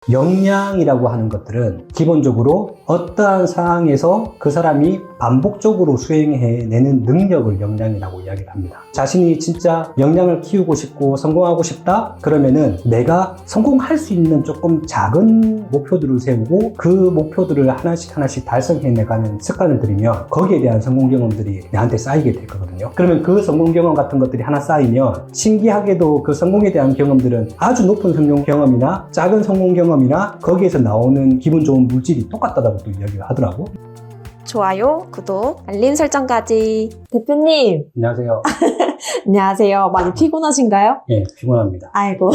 역량이라고 하는 것들은 기본적으로 어떠한 상황에서 그 사람이 반복적으로 수행해내는 능력을 역량이라고 이야기를 합니다. 자신이 진짜 역량을 키우고 싶고 성공하고 싶다? 그러면은 내가 성공할 수 있는 조금 작은 목표들을 세우고 그 목표들을 하나씩 달성해내가는 습관을 들이면 거기에 대한 성공 경험들이 내한테 쌓이게 될 거거든요. 그러면 그 성공 경험 같은 것들이 하나 쌓이면 신기하게도 그 성공에 대한 경험들은 아주 높은 성공 경험이나 작은 성공 경험이나 거기에서 나오는 기분 좋은 물질이 똑같다고 또 이야기를 하더라고. 좋아요, 구독, 알림 설정까지. 대표님, 안녕하세요. 안녕하세요. 많이 피곤하신가요? 예, 피곤합니다. 아이고.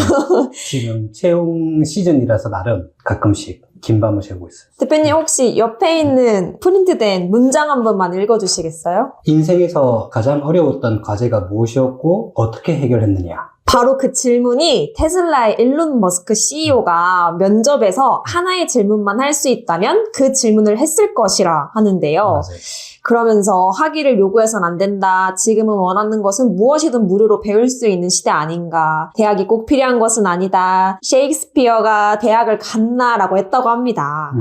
지금 채용 시즌이라서 나름 가끔씩 긴 밤을 새고 있어요. 대표님 혹시 옆에 있는 프린트된 문장 한 번만 읽어주시겠어요? 인생에서 가장 어려웠던 과제가 무엇이었고 어떻게 해결했느냐? 바로 그 질문이 테슬라의 일론 머스크 CEO가 면접에서 하나의 질문만 할 수 있다면 그 질문을 했을 것이라 하는데요. 맞아요. 그러면서 학위를 요구해서는 안 된다. 지금은 원하는 것은 무엇이든 무료로 배울 수 있는 시대 아닌가. 대학이 꼭 필요한 것은 아니다. 셰익스피어가 대학을 갔나라고 했다고 합니다.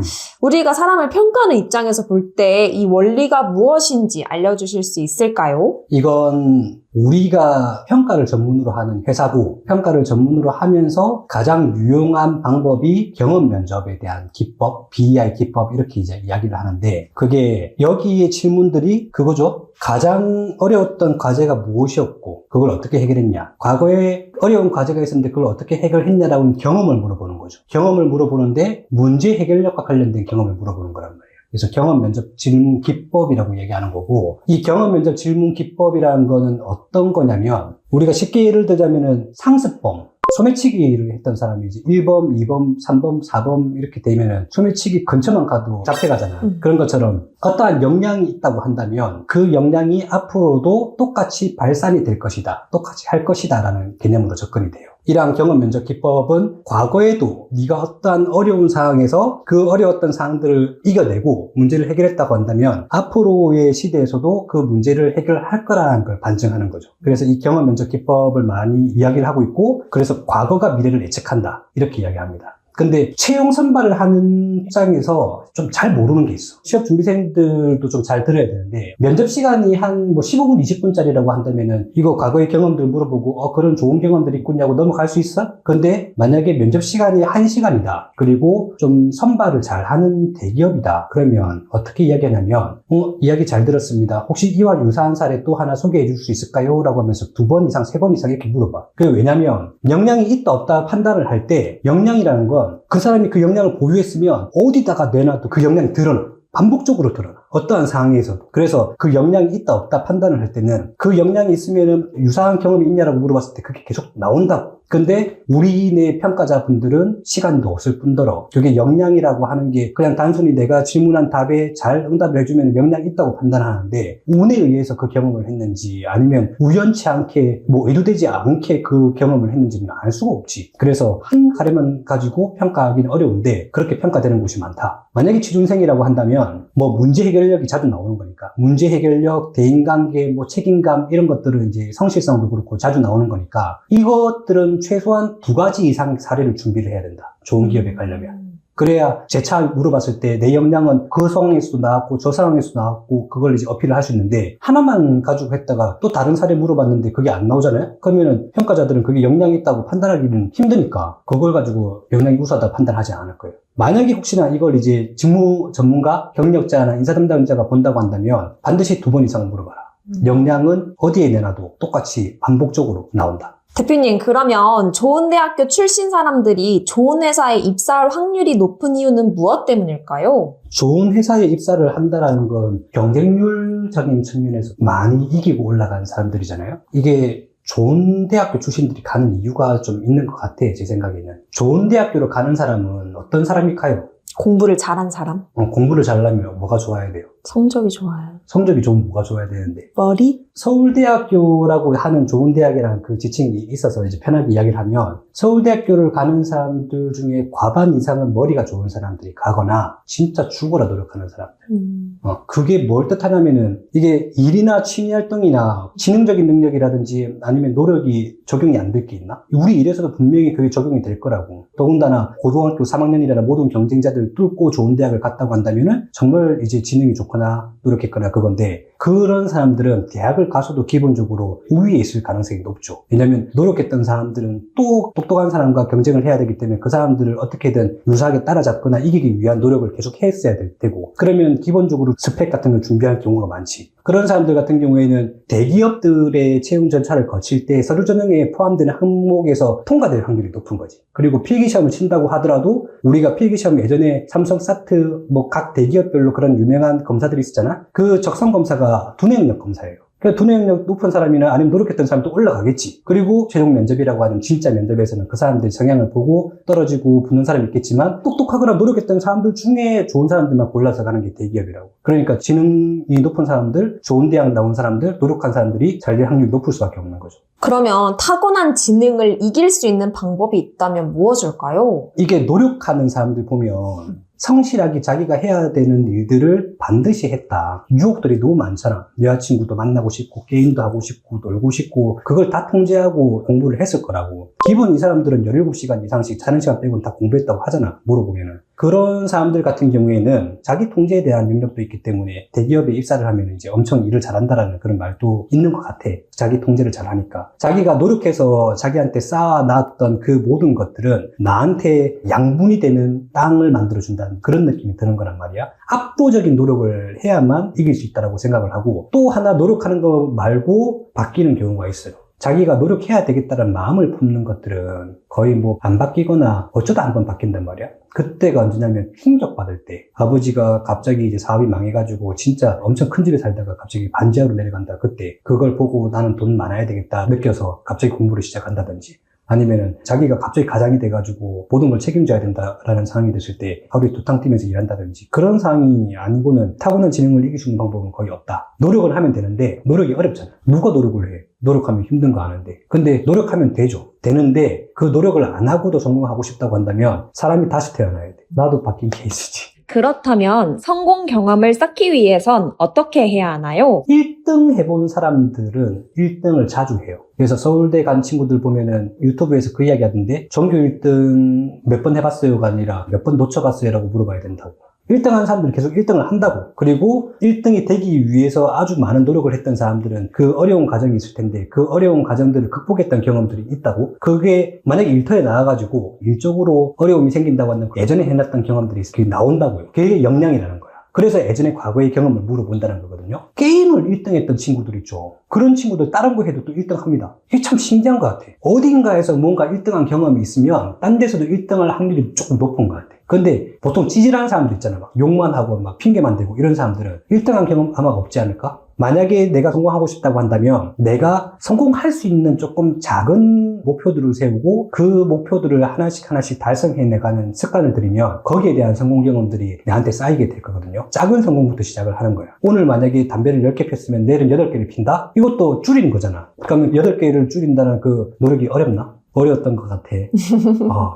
우리가 사람을 평가하는 입장에서 볼 때 이 원리가 무엇인지 알려주실 수 있을까요? 이건 우리가 평가를 전문으로 하는 회사고 평가를 전문으로 하면서 가장 유용한 방법이 경험 면접에 대한 기법, BEI 기법 이렇게 이제 이야기를 하는데 그게 여기에 질문들이 그거죠. 가장 어려웠던 과제가 무엇이었고 그걸 어떻게 해결했냐. 과거에 어려운 과제가 있었는데 그걸 어떻게 해결했냐라는 경험을 물어보는 거죠. 경험을 물어보는데 문제 해결력과 관련된 경험을 물어보는 거란 말이에요. 그래서 경험 면접 질문 기법이라고 얘기하는 거고 이 경험 면접 질문 기법이라는 거는 어떤 거냐면 우리가 쉽게 예를 들자면은 상습범 소매치기를 했던 사람이 이제 1번, 2번, 3번, 4번 이렇게 되면은 소매치기 근처만 가도 잡혀가잖아. 그런 것처럼 어떠한 역량이 있다고 한다면 그 역량이 앞으로도 똑같이 발산이 될 것이다. 똑같이 할 것이다 라는 개념으로 접근이 돼요. 이러한 경험 면접 기법은 과거에도 네가 어떠한 어려운 상황에서 그 어려웠던 상황들을 이겨내고 문제를 해결했다고 한다면 앞으로의 시대에서도 그 문제를 해결할 거라는 걸 반증하는 거죠. 그래서 이 경험 면접 기법을 많이 이야기를 하고 있고 그래서 과거가 미래를 예측한다 이렇게 이야기합니다. 근데 채용 선발을 하는 입장에서 좀 잘 모르는 게 있어. 취업 준비생들도 좀 잘 들어야 되는데 면접 시간이 한 15분, 20분짜리라고 한다면은 이거 과거의 경험들 물어보고 그런 좋은 경험들이 있군냐고 넘어갈 수 있어? 근데 만약에 면접 시간이 1시간이다. 그리고 좀 선발을 잘 하는 대기업이다. 그러면 어떻게 이야기하냐면 이야기 잘 들었습니다. 혹시 이와 유사한 사례 또 하나 소개해 줄 수 있을까요? 라고 하면서 2번 이상, 3번 이상 이렇게 물어봐. 그게 왜냐면 역량이 있다 없다 판단을 할 때 역량이라는 건 그 사람이 그 역량을 보유했으면 어디다가 내놔도 그 역량이 드러나. 반복적으로 드러나. 어떠한 상황에서도. 그래서 그 역량이 있다 없다 판단을 할 때는 그 역량이 있으면 유사한 경험이 있냐라고 물어봤을 때 그게 계속 나온다고. 근데 우리네 평가자분들은 시간도 없을 뿐더러 그게 역량이라고 하는 게 그냥 단순히 내가 질문한 답에 잘 응답을 해주면 역량이 있다고 판단하는데 운에 의해서 그 경험을 했는지 아니면 우연치 않게 의도되지 않게 그 경험을 했는지는 알 수가 없지. 그래서 한 사례만 가지고 평가하기는 어려운데 그렇게 평가되는 곳이 많다. 만약에 취준생이라고 한다면 문제 해결력이 자주 나오는 거니까 문제 해결력, 대인관계, 책임감 이런 것들은 이제 성실성도 그렇고 자주 나오는 거니까 이것들은 최소한 2가지 이상 사례를 준비를 해야 된다. 좋은 기업에 가려면. 그래야 재차 물어봤을 때 내 역량은 그 상황에서도 나왔고 저 상황에서도 나왔고 그걸 이제 어필을 할 수 있는데 하나만 가지고 했다가 또 다른 사례 물어봤는데 그게 안 나오잖아요? 그러면은 평가자들은 그게 역량이 있다고 판단하기는 힘드니까 그걸 가지고 역량이 우수하다고 판단하지 않을 거예요. 만약에 혹시나 이걸 이제 직무 전문가, 경력자나 인사 담당자가 본다고 한다면 반드시 2번 이상은 물어봐라. 역량은 어디에 내놔도 똑같이 반복적으로 나온다. 대표님, 그러면 좋은 대학교 출신 사람들이 좋은 회사에 입사할 확률이 높은 이유는 무엇 때문일까요? 좋은 회사에 입사를 한다는 건 경쟁률적인 측면에서 많이 이기고 올라간 사람들이잖아요. 이게 좋은 대학교 출신들이 가는 이유가 좀 있는 것 같아요, 제 생각에는. 좋은 대학교로 가는 사람은 어떤 사람일까요? 공부를 잘한 사람? 공부를 잘하려면 뭐가 좋아야 돼요? 성적이 좋아요. 성적이 좋으면 뭐가 좋아야 되는데. 머리? 서울대학교라고 하는 좋은 대학이라는 그 지칭이 있어서 이제 편하게 이야기를 하면 서울대학교를 가는 사람들 중에 과반 이상은 머리가 좋은 사람들이 가거나 진짜 죽어라 노력하는 사람들. 그게 뭘 뜻하냐면은 이게 일이나 취미 활동이나 지능적인 능력이라든지 아니면 노력이 적용이 안 될 게 있나? 우리 일에서도 분명히 그게 적용이 될 거라고. 더군다나 고등학교 3학년이라는 모든 경쟁자들 뚫고 좋은 대학을 갔다고 한다면은 정말 이제 지능이 좋거나 노력했거나 그건데 그런 사람들은 대학을 가서도 기본적으로 우위에 있을 가능성이 높죠. 왜냐하면 노력했던 사람들은 또 똑똑한 사람과 경쟁을 해야 되기 때문에 그 사람들을 어떻게든 유사하게 따라잡거나 이기기 위한 노력을 계속 했어야 될 테고 그러면 기본적으로 스펙 같은 걸 준비할 경우가 많지. 그런 사람들 같은 경우에는 대기업들의 채용 절차를 거칠 때 서류 전형에 포함되는 항목에서 통과될 확률이 높은 거지. 그리고 필기시험을 친다고 하더라도 우리가 필기시험 예전에 삼성, 사트 뭐 각 대기업별로 그런 유명한 검사들이 있었잖아. 그 적성 검사가 두뇌응력 검사예요. 그러니까 두뇌응력 높은 사람이나 아니면 노력했던 사람도 올라가겠지. 그리고 최종 면접이라고 하는 진짜 면접에서는 그 사람들의 성향을 보고 떨어지고 붙는 사람이 있겠지만 똑똑하거나 노력했던 사람들 중에 좋은 사람들만 골라서 가는 게 대기업이라고. 그러니까 지능이 높은 사람들, 좋은 대학 나온 사람들, 노력한 사람들이 잘 될 확률이 높을 수밖에 없는 거죠. 그러면 타고난 지능을 이길 수 있는 방법이 있다면 무엇일까요? 이게 노력하는 사람들 보면 성실하게 자기가 해야 되는 일들을 반드시 했다. 유혹들이 너무 많잖아. 여자친구도 만나고 싶고 게임도 하고 싶고 놀고 싶고 그걸 다 통제하고 공부를 했을 거라고. 기본 이 사람들은 17시간 이상씩 자는 시간 빼고는 다 공부했다고 하잖아. 물어보면은. 그런 사람들 같은 경우에는 자기 통제에 대한 능력도 있기 때문에 대기업에 입사를 하면 이제 엄청 일을 잘한다라는 그런 말도 있는 것 같아. 자기 통제를 잘하니까. 자기가 노력해서 자기한테 쌓아놨던 그 모든 것들은 나한테 양분이 되는 땅을 만들어준다는 그런 느낌이 드는 거란 말이야. 압도적인 노력을 해야만 이길 수 있다고 생각을 하고 또 하나 노력하는 거 말고 바뀌는 경우가 있어요. 자기가 노력해야 되겠다는 마음을 품는 것들은 거의 뭐 안 바뀌거나 어쩌다 한번 바뀐단 말이야. 그때가 언제냐면 충격받을 때. 아버지가 갑자기 이제 사업이 망해가지고 진짜 엄청 큰 집에 살다가 갑자기 반지하로 내려간다. 그때 그걸 보고 나는 돈 많아야 되겠다 느껴서 갑자기 공부를 시작한다든지 아니면은 자기가 갑자기 가장이 돼가지고 모든 걸 책임져야 된다라는 상황이 됐을 때 하루에 두탕 뛰면서 일한다든지 그런 상황이 아니고는 타고난 지능을 이길 수 있는 방법은 거의 없다. 노력을 하면 되는데 노력이 어렵잖아. 누가 노력을 해? 노력하면 힘든 거 아는데. 근데 노력하면 되죠. 되는데 그 노력을 안 하고도 성공하고 싶다고 한다면 사람이 다시 태어나야 돼. 나도 바뀐 케이스지. 그렇다면 성공 경험을 쌓기 위해선 어떻게 해야 하나요? 1등 해본 사람들은 1등을 자주 해요. 그래서 서울대 간 친구들 보면은 유튜브에서 그 이야기 하던데 전교 1등 몇 번 해봤어요가 아니라 몇 번 놓쳐봤어요 라고 물어봐야 된다고. 1등 하는 사람들은 계속 1등을 한다고. 그리고 1등이 되기 위해서 아주 많은 노력을 했던 사람들은 그 어려운 과정이 있을 텐데 그 어려운 과정들을 극복했던 경험들이 있다고. 그게 만약에 일터에 나와가지고 일적으로 어려움이 생긴다고 하는 예전에 해놨던 경험들이 나온다고요. 그게 역량이라는 거야. 그래서 예전에 과거의 경험을 물어본다는 거거든요. 게임을 1등 했던 친구들 있죠. 그런 친구들 다른 거 해도 또 1등 합니다. 이게 참 신기한 것 같아. 어딘가에서 뭔가 1등한 경험이 있으면 딴 데서도 1등할 확률이 조금 높은 것 같아. 근데 보통 찌질한 사람들 있잖아. 막 욕만 하고 막 핑계만 대고 이런 사람들은 1등한 경험 아마 없지 않을까? 만약에 내가 성공하고 싶다고 한다면 내가 성공할 수 있는 조금 작은 목표들을 세우고 그 목표들을 하나씩 달성해 나가는 습관을 들이면 거기에 대한 성공 경험들이 내한테 쌓이게 될 거거든요. 작은 성공부터 시작을 하는 거야. 오늘 만약에 담배를 10개 폈으면 내일은 8개를 핀다? 이것도 줄이는 거잖아. 그러면 8개를 줄인다는 그 노력이 어렵나? 어려웠던 것 같아.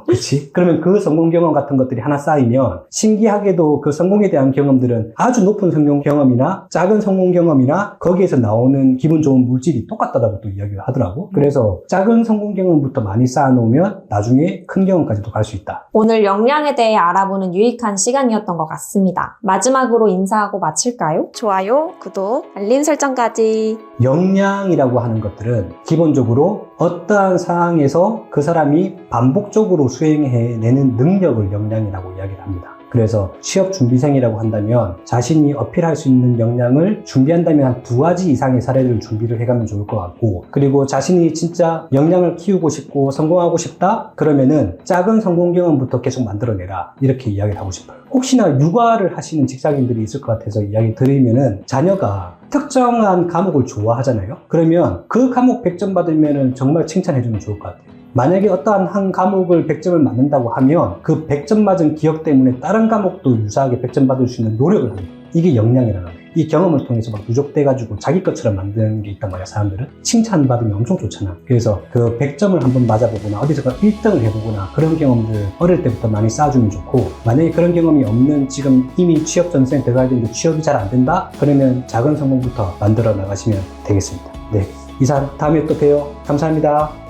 그치? 그러면 그 성공 경험 같은 것들이 하나 쌓이면 신기하게도 그 성공에 대한 경험들은 아주 높은 성공 경험이나 작은 성공 경험이나 거기에서 나오는 기분 좋은 물질이 똑같다라고 또 이야기를 하더라고. 그래서 작은 성공 경험부터 많이 쌓아놓으면 나중에 큰 경험까지도 갈 수 있다. 오늘 역량에 대해 알아보는 유익한 시간이었던 것 같습니다. 마지막으로 인사하고 마칠까요? 좋아요, 구독, 알림 설정까지. 역량이라고 하는 것들은 기본적으로 어떠한 상황에서 그 사람이 반복적으로 수행해내는 능력을 역량이라고 이야기를 합니다. 그래서 취업 준비생이라고 한다면 자신이 어필할 수 있는 역량을 준비한다면 한 2가지 이상의 사례를 준비를 해가면 좋을 것 같고, 그리고 자신이 진짜 역량을 키우고 싶고 성공하고 싶다? 그러면은 작은 성공 경험부터 계속 만들어내라, 이렇게 이야기를 하고 싶어요. 혹시나 육아를 하시는 직장인들이 있을 것 같아서 이야기 드리면은, 자녀가 특정한 과목을 좋아하잖아요. 그러면 그 과목 100점 받으면은 정말 칭찬해주면 좋을 것 같아요. 만약에 어떠한 한 과목을 100점을 맞는다고 하면 그 100점 맞은 기억 때문에 다른 과목도 유사하게 100점 받을 수 있는 노력을 합니다. 이게 역량이라는 거예요. 이 경험을 통해서 막 누적돼가지고 자기 것처럼 만드는 게 있단 말이야, 사람들은. 칭찬받으면 엄청 좋잖아. 그래서 그 100점을 한번 맞아보거나 어디서 1등을 해보거나 그런 경험들 어릴 때부터 많이 쌓아주면 좋고, 만약에 그런 경험이 없는 지금 이미 취업 전선에 들어가야 되는데 취업이 잘 안 된다? 그러면 작은 성공부터 만들어 나가시면 되겠습니다. 네. 이상 다음에 또 봬요. 감사합니다.